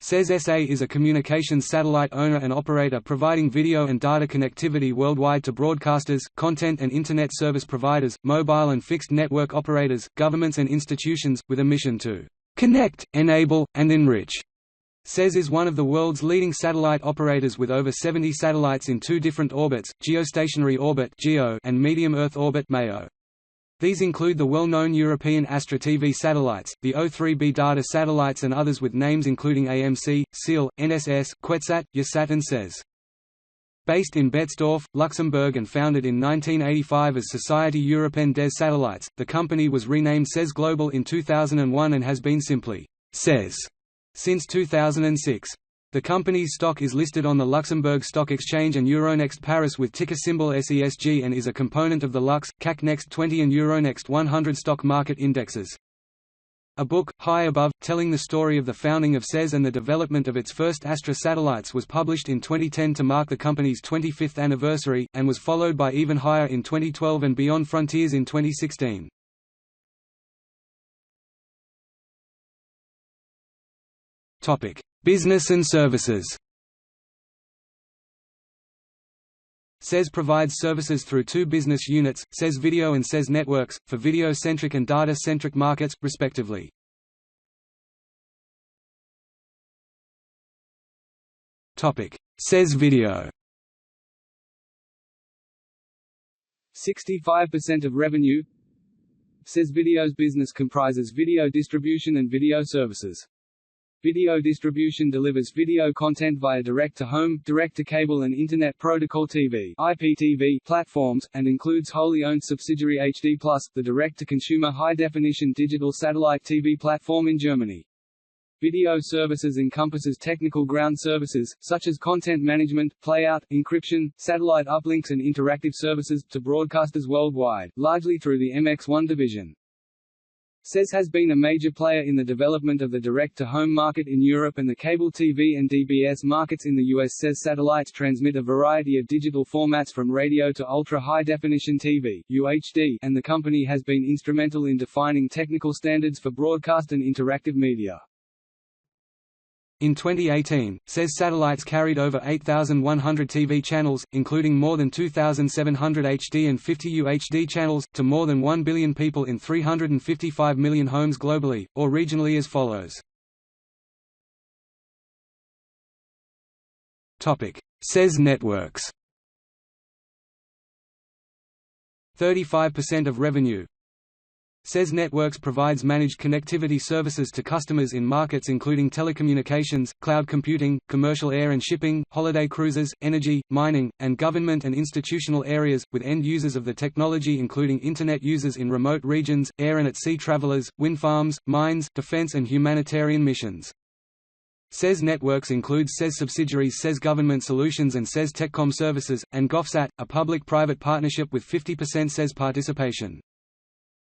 SES SA is a communications satellite owner and operator providing video and data connectivity worldwide to broadcasters, content and Internet service providers, mobile and fixed network operators, governments and institutions, with a mission to connect, enable, and enrich. SES is one of the world's leading satellite operators with over 70 satellites in two different orbits, geostationary orbit and medium Earth orbit (MEO). These include the well-known European Astra TV satellites, the O3b data satellites and others with names including AMC, SEAL, NSS, QuetzSat, YaSat and SES. Based in Betzdorf, Luxembourg and founded in 1985 as Société Européenne des Satellites, the company was renamed SES Global in 2001 and has been simply SES since 2006. The company's stock is listed on the Luxembourg Stock Exchange and Euronext Paris with ticker symbol SESG and is a component of the Lux, CAC Next 20 and Euronext 100 stock market indexes. A book, High Above, telling the story of the founding of SES and the development of its first Astra satellites was published in 2010 to mark the company's 25th anniversary, and was followed by Even Higher in 2012 and Beyond Frontiers in 2016. Business and services. SES provides services through two business units, SES Video and SES Networks, for video-centric and data-centric markets, respectively. SES Video. 65% of revenue. SES Video's business comprises video distribution and video services. Video distribution delivers video content via direct-to-home, direct-to-cable and Internet Protocol TV (IPTV) platforms, and includes wholly owned subsidiary HD+, the direct-to-consumer high-definition digital satellite TV platform in Germany. Video services encompasses technical ground services, such as content management, playout, encryption, satellite uplinks and interactive services, to broadcasters worldwide, largely through the MX1 division. SES has been a major player in the development of the direct-to-home market in Europe and the cable TV and DBS markets in the US. SES satellites transmit a variety of digital formats from radio to ultra-high-definition TV (UHD), and the company has been instrumental in defining technical standards for broadcast and interactive media. In 2018, SES satellites carried over 8,100 TV channels, including more than 2,700 HD and 50 UHD channels, to more than 1 billion people in 355 million homes globally, or regionally as follows. SES Networks. 35% of revenue. SES Networks provides managed connectivity services to customers in markets including telecommunications, cloud computing, commercial air and shipping, holiday cruises, energy, mining, and government and institutional areas, with end users of the technology including Internet users in remote regions, air and at sea travelers, wind farms, mines, defense and humanitarian missions. SES Networks includes SES subsidiaries SES Government Solutions and SES Telecom Services, and GovSat, a public-private partnership with 50% SES participation.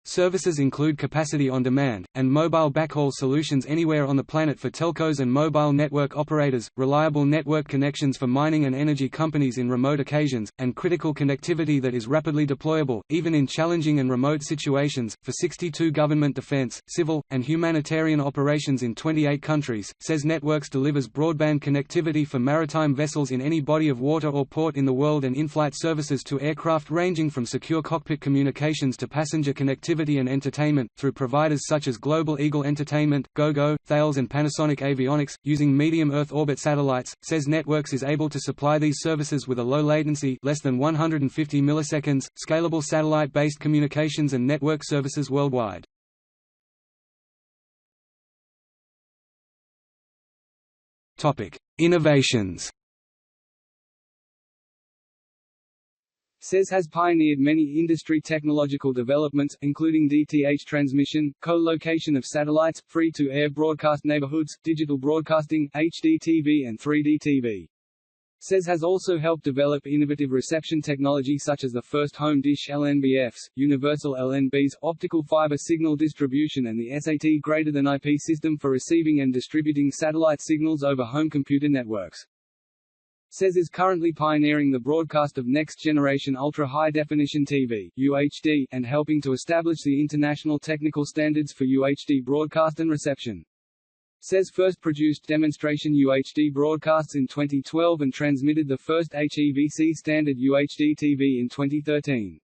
Services include capacity on demand, and mobile backhaul solutions anywhere on the planet for telcos and mobile network operators, reliable network connections for mining and energy companies in remote occasions, and critical connectivity that is rapidly deployable, even in challenging and remote situations, for 62 government defense, civil, and humanitarian operations in 28 countries. SES Networks delivers broadband connectivity for maritime vessels in any body of water or port in the world and in-flight services to aircraft ranging from secure cockpit communications to passenger connectivity and entertainment, through providers such as Global Eagle Entertainment, Gogo, Thales and Panasonic Avionics. Using medium Earth orbit satellites, SES Networks is able to supply these services with a low latency, less than 150 milliseconds, scalable satellite-based communications and network services worldwide. Innovations. SES has pioneered many industry technological developments, including DTH transmission, co-location of satellites, free-to-air broadcast neighborhoods, digital broadcasting, HD TV and 3D TV. SES has also helped develop innovative reception technology such as the first home dish LNBFs, universal LNBs, optical fiber signal distribution and the SAT-greater-than-IP system for receiving and distributing satellite signals over home computer networks. SES is currently pioneering the broadcast of next-generation ultra-high-definition TV (UHD) and helping to establish the international technical standards for UHD broadcast and reception. SES first produced demonstration UHD broadcasts in 2012 and transmitted the first HEVC standard UHD TV in 2013.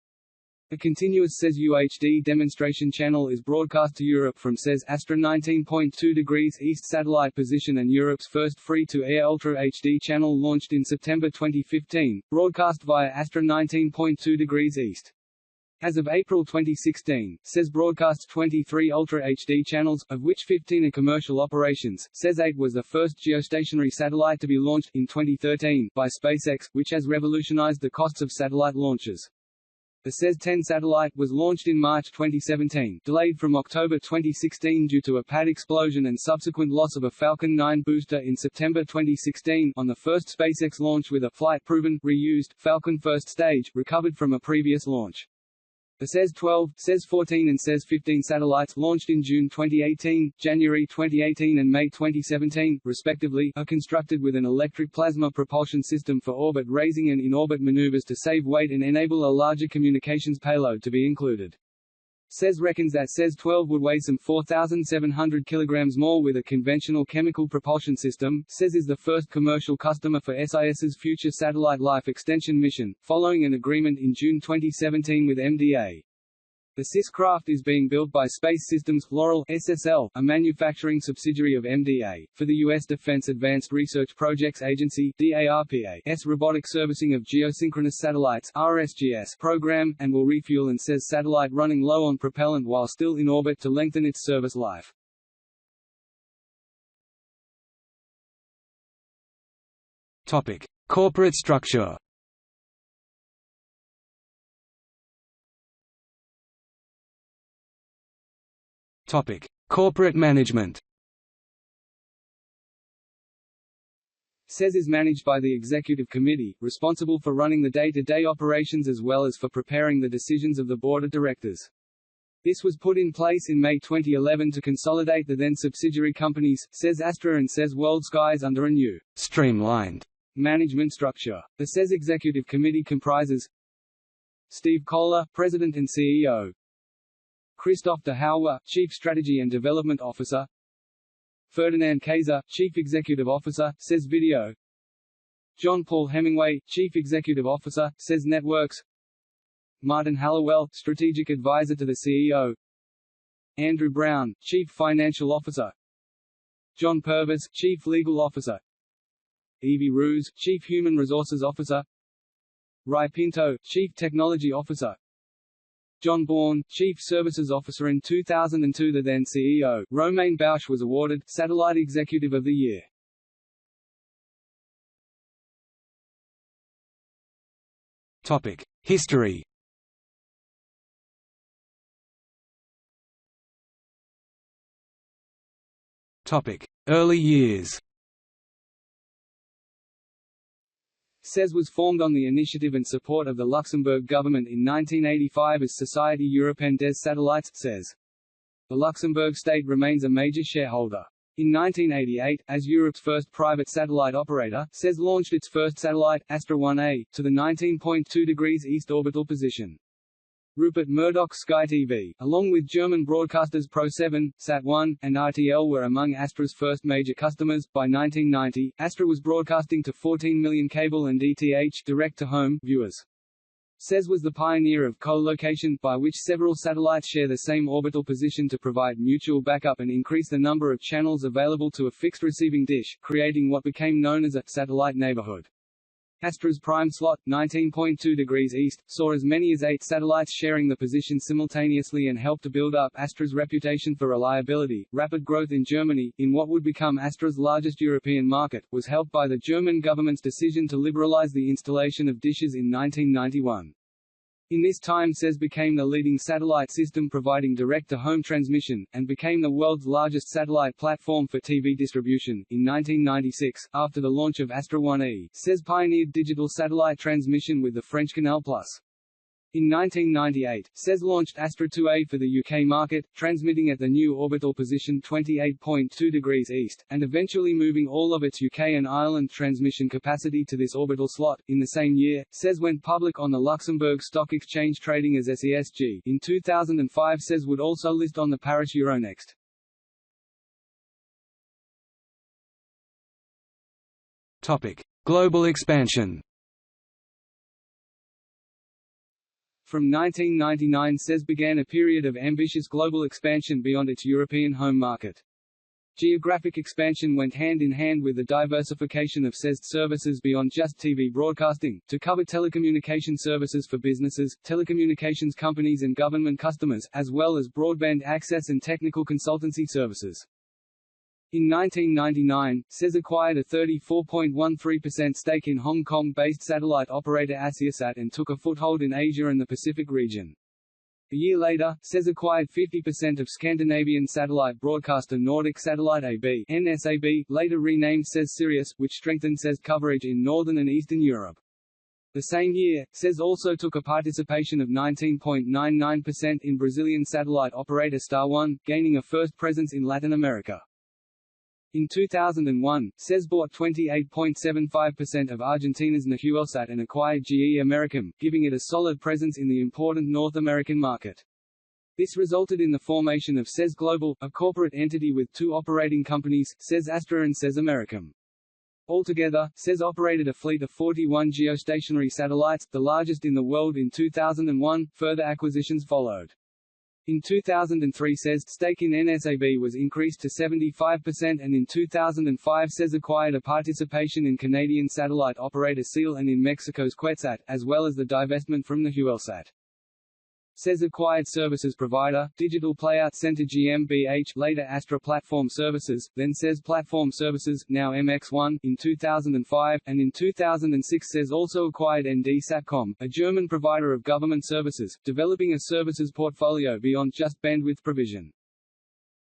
A continuous SES UHD demonstration channel is broadcast to Europe from SES Astra 19.2 degrees east satellite position, and Europe's first free-to-air Ultra HD channel launched in September 2015, broadcast via Astra 19.2 degrees east. As of April 2016, SES broadcasts 23 Ultra HD channels, of which 15 are commercial operations. SES 8 was the first geostationary satellite to be launched, in 2013, by SpaceX, which has revolutionized the costs of satellite launches. The SES 10 satellite was launched in March 2017, delayed from October 2016 due to a pad explosion and subsequent loss of a Falcon 9 booster in September 2016, on the first SpaceX launch with a flight-proven, reused, Falcon first stage, recovered from a previous launch. The SES 12, SES 14 and SES 15 satellites launched in June 2018, January 2018 and May 2017, respectively, are constructed with an electric plasma propulsion system for orbit raising and in-orbit maneuvers to save weight and enable a larger communications payload to be included. SES reckons that SES 12 would weigh some 4,700 kilograms more with a conventional chemical propulsion system. SES is the first commercial customer for SIS's future satellite life extension mission, following an agreement in June 2017 with MDA. The SIS craft is being built by Space Systems Laurel SSL, a manufacturing subsidiary of MDA, for the U.S. Defense Advanced Research Projects Agency (DARPA's Robotic Servicing of Geosynchronous Satellites (RSGS) program, and will refuel and SES satellite running low on propellant while still in orbit to lengthen its service life. Topic: Corporate structure. Topic: Corporate management. SES is managed by the Executive Committee, responsible for running the day-to-day operations as well as for preparing the decisions of the Board of Directors. This was put in place in May 2011 to consolidate the then subsidiary companies, SES Astra and SES World Skies, under a new, streamlined management structure. The SES Executive Committee comprises Steve Kohler, President and CEO; Christoph de Houwer, Chief Strategy and Development Officer; Ferdinand Kaiser, Chief Executive Officer, SES Video; John Paul Hemingway, Chief Executive Officer, SES Networks; Martin Hallowell, Strategic Advisor to the CEO; Andrew Brown, Chief Financial Officer; John Purvis, Chief Legal Officer; Evie Roos, Chief Human Resources Officer; Rai Pinto, Chief Technology Officer; John Bourne, Chief Services Officer. In 2002, the then CEO, Romain Bausch, was awarded Satellite Executive of the Year. Topic: History. Topic: Early years. SES was formed on the initiative and support of the Luxembourg government in 1985 as Société Européenne des Satellites (SES). The Luxembourg state remains a major shareholder. In 1988, as Europe's first private satellite operator, SES launched its first satellite, Astra 1A, to the 19.2 degrees east orbital position. Rupert Murdoch's Sky TV, along with German broadcasters Pro7, Sat1, and RTL, were among Astra's first major customers. By 1990, Astra was broadcasting to 14 million cable and DTH direct-to-home viewers. SES was the pioneer of co-location, by which several satellites share the same orbital position to provide mutual backup and increase the number of channels available to a fixed receiving dish, creating what became known as a satellite neighborhood. Astra's prime slot, 19.2 degrees east, saw as many as 8 satellites sharing the position simultaneously and helped to build up Astra's reputation for reliability. Rapid growth in Germany, in what would become Astra's largest European market, was helped by the German government's decision to liberalize the installation of dishes in 1991. In this time, SES became the leading satellite system providing direct-to-home transmission, and became the world's largest satellite platform for TV distribution. In 1996, after the launch of Astra 1E, SES pioneered digital satellite transmission with the French Canal+. In 1998, SES launched Astra 2A for the UK market, transmitting at the new orbital position 28.2 degrees east, and eventually moving all of its UK and Ireland transmission capacity to this orbital slot. In the same year, SES went public on the Luxembourg Stock Exchange trading as SESG. In 2005, SES would also list on the Paris Euronext. Global expansion. From 1999, SES began a period of ambitious global expansion beyond its European home market. Geographic expansion went hand in hand with the diversification of SES services beyond just TV broadcasting, to cover telecommunication services for businesses, telecommunications companies and government customers, as well as broadband access and technical consultancy services. In 1999, SES acquired a 34.13% stake in Hong Kong-based satellite operator AsiaSat and took a foothold in Asia and the Pacific region. A year later, SES acquired 50% of Scandinavian satellite broadcaster Nordic Satellite AB (NSAB), later renamed SES Sirius, which strengthened SES coverage in Northern and Eastern Europe. The same year, SES also took a participation of 19.99% in Brazilian satellite operator Star One, gaining a first presence in Latin America. In 2001, SES bought 28.75% of Argentina's Nahuelsat and acquired GE Americam, giving it a solid presence in the important North American market. This resulted in the formation of SES Global, a corporate entity with two operating companies, SES Astra and SES Americam. Altogether, SES operated a fleet of 41 geostationary satellites, the largest in the world in 2001. Further acquisitions followed. In 2003, SES' stake in NSAB was increased to 75%, and in 2005 SES acquired a participation in Canadian satellite operator SEAL and in Mexico's QuetzSat, as well as the divestment from Nahuelsat. SES acquired services provider, Digital Playout Center GmbH, later Astra Platform Services, then SES Platform Services, now MX1, in 2005, and in 2006 SES also acquired ND Satcom, a German provider of government services, developing a services portfolio beyond just bandwidth provision.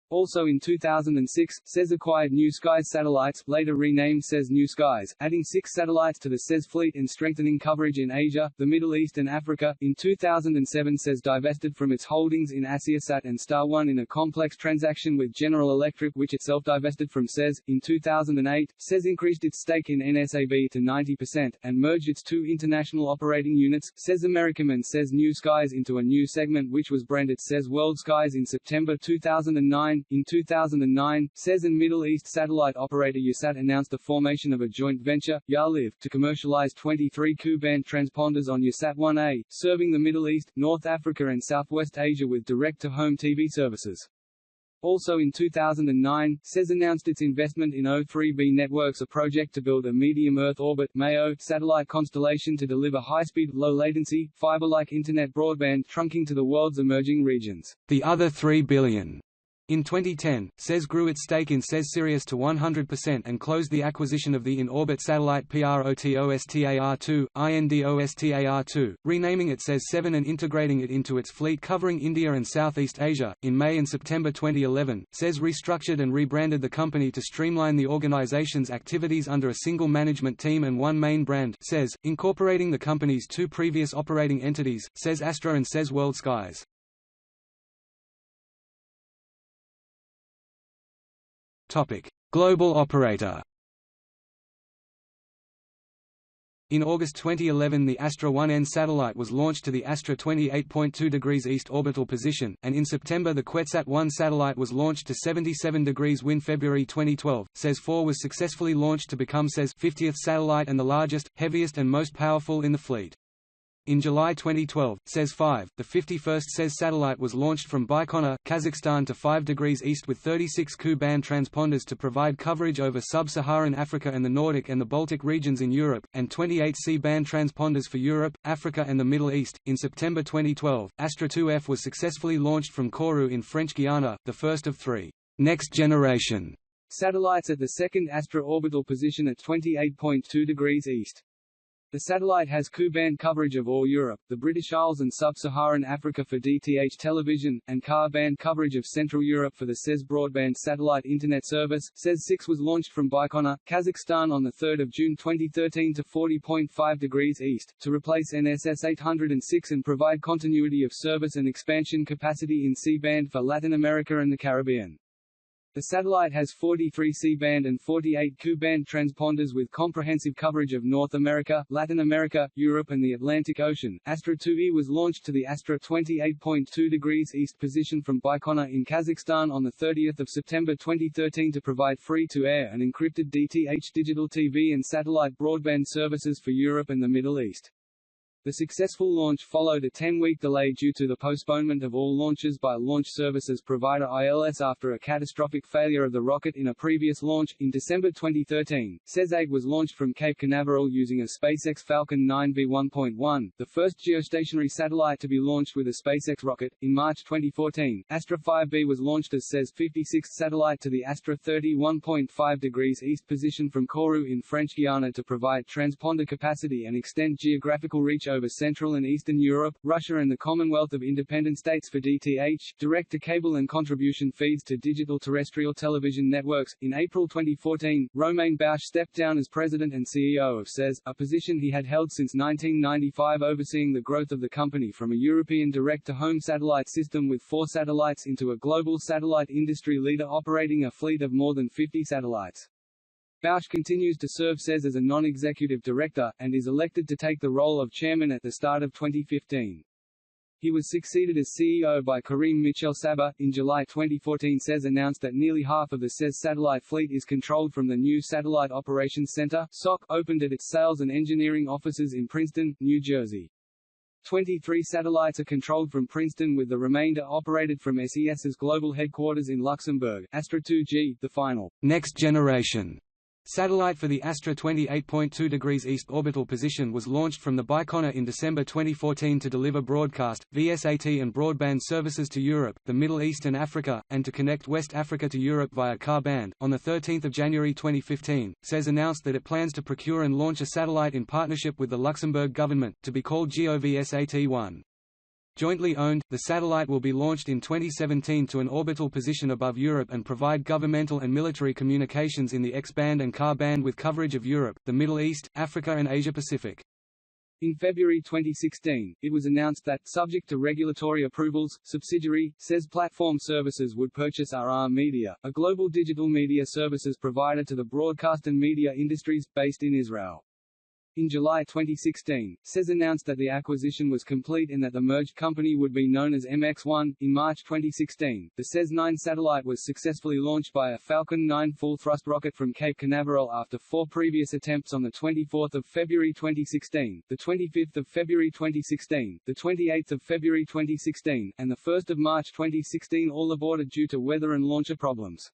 Also in 2006, SES acquired New Skies Satellites, later renamed SES New Skies, adding 6 satellites to the SES fleet and strengthening coverage in Asia, the Middle East and Africa. In 2007 SES divested from its holdings in AsiaSat and Star One in a complex transaction with General Electric, which itself divested from SES. In 2008, SES increased its stake in NSAB to 90%, and merged its two international operating units, SES Americam and SES New Skies, into a new segment which was branded SES World Skies in September 2009. In 2009, SES and Middle East satellite operator USAT announced the formation of a joint venture, YaLive, to commercialize 23 Ku-band transponders on USAT 1A, serving the Middle East, North Africa and Southwest Asia with direct-to-home TV services. Also in 2009, SES announced its investment in O3b Networks, a project to build a medium Earth orbit (MEO) satellite constellation to deliver high-speed, low-latency, fiber-like internet broadband trunking to the world's emerging regions. The other $3 billion. In 2010, SES grew its stake in SES Sirius to 100% and closed the acquisition of the in-orbit satellite PROTOSTAR-2, INDOSTAR-2, renaming it SES 7 and integrating it into its fleet covering India and Southeast Asia. In May and September 2011, SES restructured and rebranded the company to streamline the organization's activities under a single management team and one main brand, SES, incorporating the company's two previous operating entities, SES Astra and SES World Skies. Global operator. In August 2011 the Astra 1N satellite was launched to the Astra 28.2 degrees east orbital position, and in September the QuetzSat 1 satellite was launched to 77 degrees WIN. February 2012, SES 4 was successfully launched to become SES' 50th satellite and the largest, heaviest and most powerful in the fleet. In July 2012, SES 5, the 51st SES satellite, was launched from Baikonur, Kazakhstan to 5 degrees east with 36 Ku-band transponders to provide coverage over sub-Saharan Africa and the Nordic and the Baltic regions in Europe, and 28 C-band transponders for Europe, Africa and the Middle East. In September 2012, Astra 2F was successfully launched from Kourou in French Guiana, the first of 3 next-generation satellites at the second Astra orbital position at 28.2 degrees east. The satellite has Ku-band coverage of all Europe, the British Isles and Sub-Saharan Africa for DTH television, and Ka-band coverage of Central Europe for the SES broadband satellite internet service. SES 6 was launched from Baikonur, Kazakhstan on 3 June 2013 to 40.5 degrees east, to replace NSS 806 and provide continuity of service and expansion capacity in C-band for Latin America and the Caribbean. The satellite has 43 C-band and 48 Ku-band transponders with comprehensive coverage of North America, Latin America, Europe and the Atlantic Ocean. Astra 2E was launched to the Astra 28.2 degrees east position from Baikonur in Kazakhstan on 30 September 2013 to provide free-to-air and encrypted DTH digital TV and satellite broadband services for Europe and the Middle East. The successful launch followed a 10-week delay due to the postponement of all launches by launch services provider ILS after a catastrophic failure of the rocket in a previous launch. In December 2013, SES-8 was launched from Cape Canaveral using a SpaceX Falcon 9 V1.1, the first geostationary satellite to be launched with a SpaceX rocket. In March 2014, Astra 5B was launched as SES 56th satellite to the Astra 31.5 degrees east position from Kourou in French Guiana to provide transponder capacity and extend geographical reach over Central and Eastern Europe, Russia and the Commonwealth of Independent States for DTH, direct-to-cable and contribution feeds to digital terrestrial television networks. In April 2014, Romain Bausch stepped down as president and CEO of SES, a position he had held since 1995, overseeing the growth of the company from a European direct-to-home satellite system with 4 satellites into a global satellite industry leader operating a fleet of more than 50 satellites. Bausch continues to serve SES as a non-executive director, and is elected to take the role of chairman at the start of 2015. He was succeeded as CEO by Karim Michel Saba. In July 2014, SES announced that nearly half of the SES satellite fleet is controlled from the new Satellite Operations Center (SOC), opened at its sales and engineering offices in Princeton, New Jersey. 23 satellites are controlled from Princeton, with the remainder operated from SES's global headquarters in Luxembourg. Astra 2G, the final next generation satellite for the Astra 28.2 degrees east orbital position, was launched from the Baikonur in December 2014 to deliver broadcast, VSAT and broadband services to Europe, the Middle East and Africa, and to connect West Africa to Europe via Ka-band. On 13 January 2015, SES announced that it plans to procure and launch a satellite in partnership with the Luxembourg government, to be called GOVSAT-1. Jointly owned, the satellite will be launched in 2017 to an orbital position above Europe and provide governmental and military communications in the X-band and Ka-band with coverage of Europe, the Middle East, Africa and Asia-Pacific. In February 2016, it was announced that, subject to regulatory approvals, subsidiary, SES Platform Services would purchase RR Media, a global digital media services provider to the broadcast and media industries, based in Israel. In July 2016, SES announced that the acquisition was complete and that the merged company would be known as MX1. In March 2016, the SES 9 satellite was successfully launched by a Falcon 9 full-thrust rocket from Cape Canaveral after 4 previous attempts on 24 February 2016, 25 February 2016, 28 February 2016, and 1 March 2016, all aborted due to weather and launcher problems.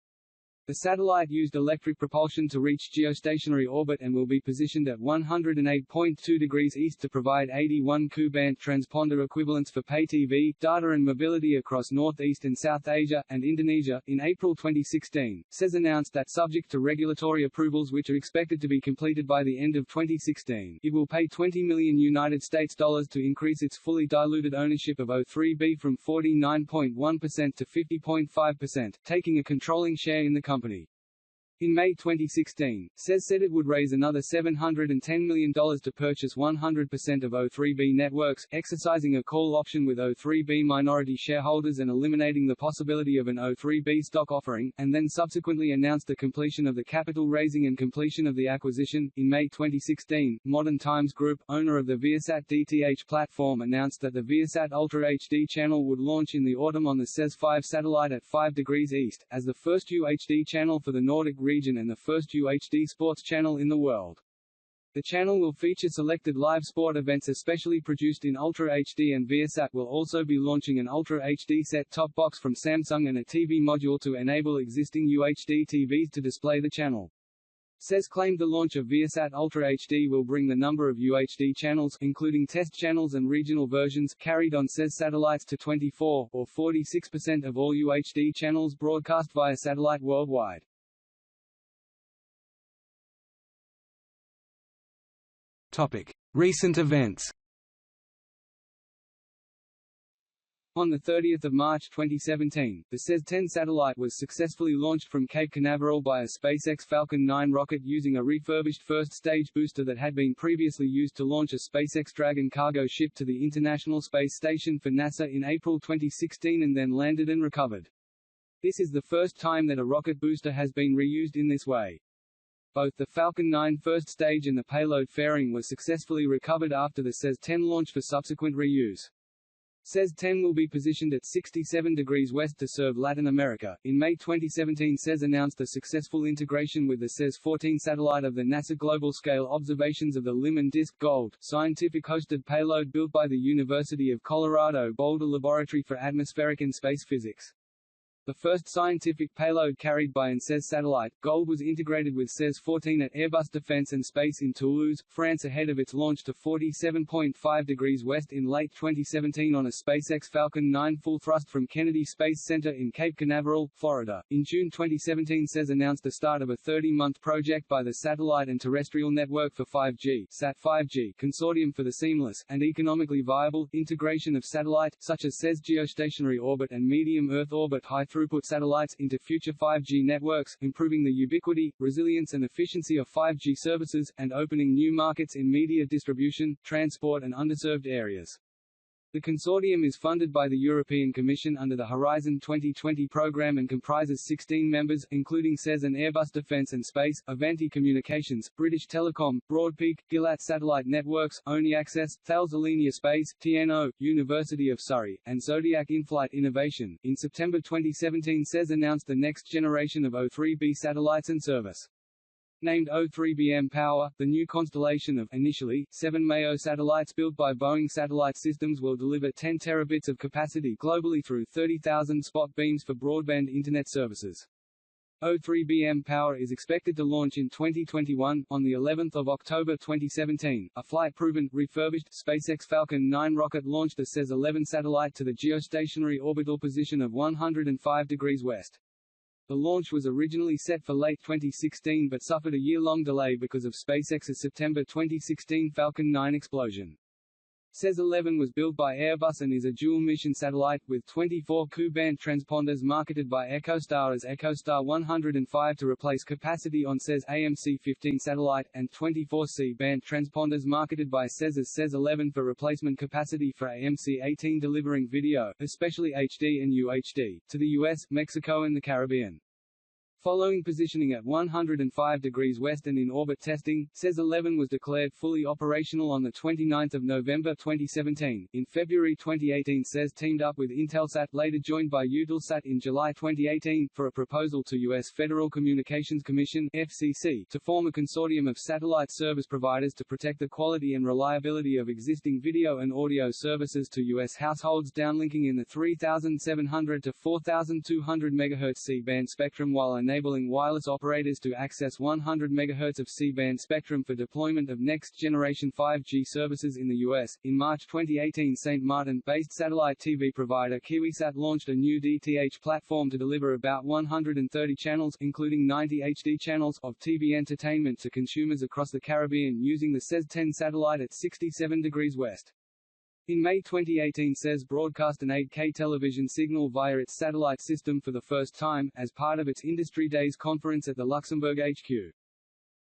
The satellite used electric propulsion to reach geostationary orbit and will be positioned at 108.2 degrees east to provide 81 Ku-band transponder equivalents for pay TV, data and mobility across Northeast and South Asia, and Indonesia. In April 2016, SES announced that, subject to regulatory approvals which are expected to be completed by the end of 2016, it will pay $20 million to increase its fully diluted ownership of O3B from 49.1% to 50.5%, taking a controlling share in the company. In May 2016, SES said it would raise another $710 million to purchase 100% of O3B Networks, exercising a call option with O3B minority shareholders and eliminating the possibility of an O3B stock offering, and then subsequently announced the completion of the capital raising and completion of the acquisition. In May 2016, Modern Times Group, owner of the Viasat DTH platform, announced that the Viasat Ultra HD channel would launch in the autumn on the SES 5 satellite at 5 degrees east, as the first UHD channel for the Nordic region and the first UHD sports channel in the world. The channel will feature selected live sport events especially produced in Ultra HD, and Viasat will also be launching an Ultra HD set-top box from Samsung and a TV module to enable existing UHD TVs to display the channel. SES claimed the launch of Viasat Ultra HD will bring the number of UHD channels, including test channels and regional versions, carried on SES satellites to 24, or 46% of all UHD channels broadcast via satellite worldwide. Recent events. On 30 March 2017, the SES-10 satellite was successfully launched from Cape Canaveral by a SpaceX Falcon 9 rocket using a refurbished first-stage booster that had been previously used to launch a SpaceX Dragon cargo ship to the International Space Station for NASA in April 2016 and then landed and recovered. This is the first time that a rocket booster has been reused in this way. Both the Falcon 9 first stage and the payload fairing were successfully recovered after the SES-10 launch for subsequent reuse. SES-10 will be positioned at 67 degrees west to serve Latin America. In May 2017, SES announced a successful integration with the SES-14 satellite of the NASA Global Scale Observations of the Limb and Disk (GOLD) scientific hosted payload built by the University of Colorado Boulder Laboratory for Atmospheric and Space Physics. The first scientific payload carried by an SES satellite, GOLD, was integrated with SES-14 at Airbus Defence and Space in Toulouse, France ahead of its launch to 47.5 degrees west in late 2017 on a SpaceX Falcon 9 full thrust from Kennedy Space Center in Cape Canaveral, Florida. In June 2017, SES announced the start of a 30-month project by the Satellite and Terrestrial Network for 5G (SAT-5G) Consortium for the seamless and economically viable integration of satellite, such as SES geostationary orbit and medium Earth orbit high-throughput satellites, into future 5G networks, improving the ubiquity, resilience and efficiency of 5G services, and opening new markets in media distribution, transport and underserved areas. The consortium is funded by the European Commission under the Horizon 2020 programme and comprises 16 members, including SES and Airbus Defence and Space, Avanti Communications, British Telecom, Broadpeak, Gilat Satellite Networks, Oni Access, Thales Alenia Space, TNO, University of Surrey, and Zodiac In-Flight Innovation. In September 2017, SES announced the next generation of O3B satellites and service. Named O3B Power, the new constellation of initially 7 MEO satellites built by Boeing Satellite Systems will deliver 10 terabits of capacity globally through 30,000 spot beams for broadband Internet services. O3B Power is expected to launch in 2021. On the 11th of October 2017, a flight-proven, refurbished SpaceX Falcon 9 rocket launched the SES-11 satellite to the geostationary orbital position of 105 degrees west. The launch was originally set for late 2016 but suffered a year-long delay because of SpaceX's September 2016 Falcon 9 explosion. SES-11 was built by Airbus and is a dual-mission satellite, with 24 Ku-band transponders marketed by EchoStar as EchoStar 105 to replace capacity on SES AMC-15 satellite, and 24 C-band transponders marketed by SES as SES-11 for replacement capacity for AMC-18, delivering video, especially HD and UHD, to the US, Mexico and the Caribbean. Following positioning at 105 degrees west and in orbit testing, SES-11 was declared fully operational on 29 November 2017. In February 2018, SES teamed up with Intelsat, later joined by Eutelsat in July 2018, for a proposal to U.S. Federal Communications Commission (FCC) to form a consortium of satellite service providers to protect the quality and reliability of existing video and audio services to U.S. households, downlinking in the 3,700 to 4,200 MHz C-band spectrum while enabling wireless operators to access 100 MHz of C-band spectrum for deployment of next-generation 5G services in the U.S. In March 2018, St. Martin-based satellite TV provider KiwiSat launched a new DTH platform to deliver about 130 channels, including 90 HD channels, of TV entertainment to consumers across the Caribbean using the SES-10 satellite at 67 degrees west. In May 2018, SES broadcast an 8K television signal via its satellite system for the first time, as part of its Industry Days conference at the Luxembourg HQ.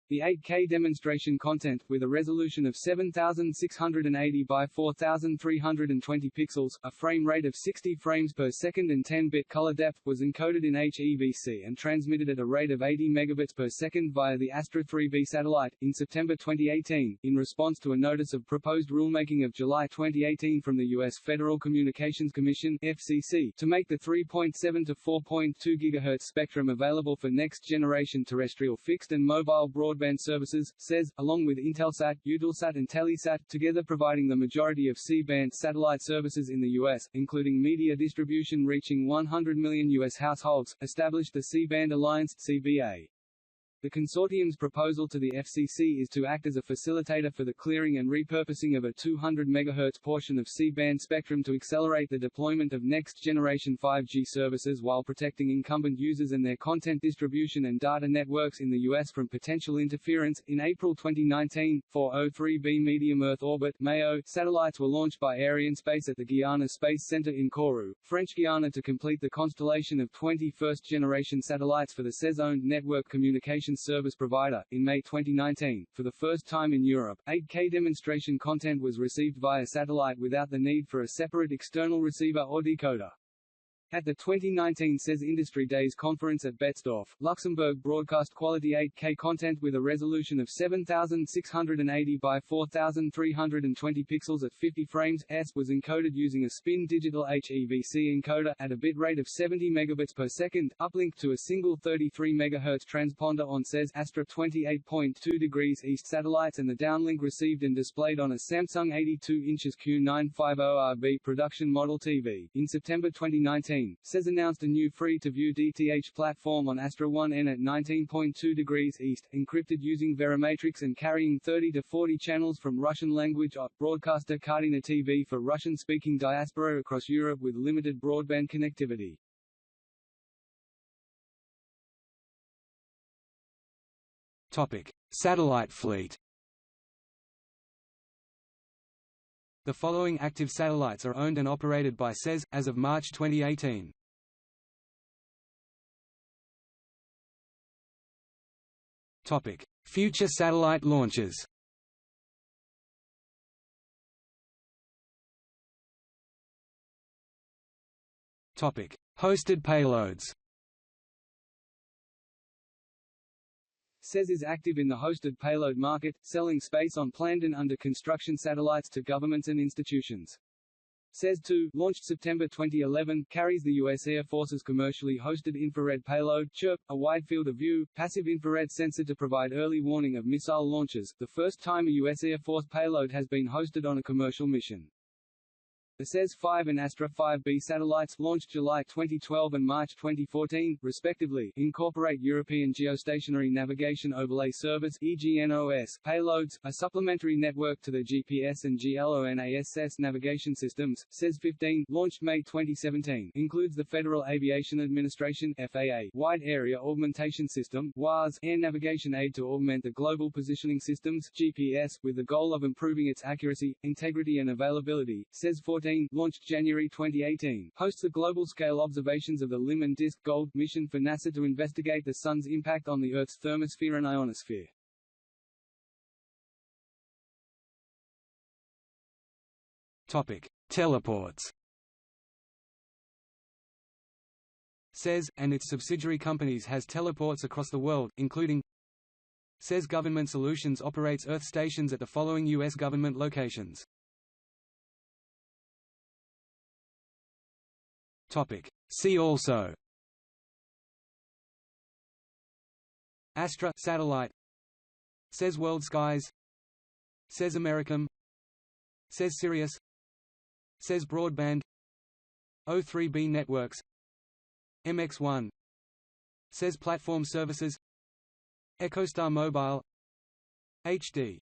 The 8K demonstration content, with a resolution of 7680 by 4320 pixels, a frame rate of 60 frames per second and 10-bit color depth, was encoded in HEVC and transmitted at a rate of 80 megabits per second via the Astra 3B satellite. In September 2018, in response to a notice of proposed rulemaking of July 2018 from the U.S. Federal Communications Commission (FCC) to make the 3.7 to 4.2 GHz spectrum available for next-generation terrestrial fixed and mobile broadband services, SES, along with Intelsat, Eutelsat and Telesat, together providing the majority of C-band satellite services in the U.S., including media distribution reaching 100 million U.S. households, established the C-band Alliance (CBA). The consortium's proposal to the FCC is to act as a facilitator for the clearing and repurposing of a 200 MHz portion of C-band spectrum to accelerate the deployment of next-generation 5G services while protecting incumbent users and their content distribution and data networks in the U.S. from potential interference. In April 2019, 4 O3B Medium Earth Orbit (MEO) satellites were launched by Arianespace at the Guiana Space Center in Kourou, French Guiana, to complete the constellation of 20 first-generation satellites for the SES-owned network communications service provider. In May 2019, for the first time in Europe, 8K demonstration content was received via satellite without the need for a separate external receiver or decoder. At the 2019 SES Industry Days conference at Betzdorf, Luxembourg broadcast quality 8K content with a resolution of 7680 by 4320 pixels at 50 frames s was encoded using a spin digital HEVC encoder at a bitrate of 70 megabits per second, uplinked to a single 33 MHz transponder on SES Astra 28.2 degrees east satellites, and the downlink received and displayed on a Samsung 82 inches Q950RB production model TV. In September 2019, SES announced a new free-to-view DTH platform on Astra 1N at 19.2 degrees east, encrypted using Verimatrix and carrying 30 to 40 channels from Russian language broadcaster Kartina TV for Russian-speaking diaspora across Europe with limited broadband connectivity. Topic: Satellite fleet. The following active satellites are owned and operated by SES, as of March 2018. Future satellite launches. Hosted payloads. SES is active in the hosted payload market, selling space on planned and under construction satellites to governments and institutions. SES-2, launched September 2011, carries the U.S. Air Force's commercially hosted infrared payload, CHIRP, a wide field of view, passive infrared sensor to provide early warning of missile launches, the first time a U.S. Air Force payload has been hosted on a commercial mission. The SES-5 and Astra 5B satellites, launched July 2012 and March 2014, respectively, incorporate European Geostationary Navigation Overlay Service (EGNOS) payloads, a supplementary network to the GPS and GLONASS navigation systems. SES-15, launched May 2017, includes the Federal Aviation Administration (FAA) Wide Area Augmentation System (WAAS) air navigation aid to augment the Global Positioning Systems (GPS), with the goal of improving its accuracy, integrity and availability. SES-14, launched January 2018, hosts the global-scale observations of the LIM and DISC Gold mission for NASA to investigate the Sun's impact on the Earth's thermosphere and ionosphere. Teleports. SES, and its subsidiary companies has teleports across the world, including SES Government Solutions operates Earth stations at the following U.S. government locations. See also: Astra satellite, SES World Skies, SES Americam, SES Sirius, SES Broadband, O3B Networks, MX1, SES Platform Services, EchoStar Mobile, HD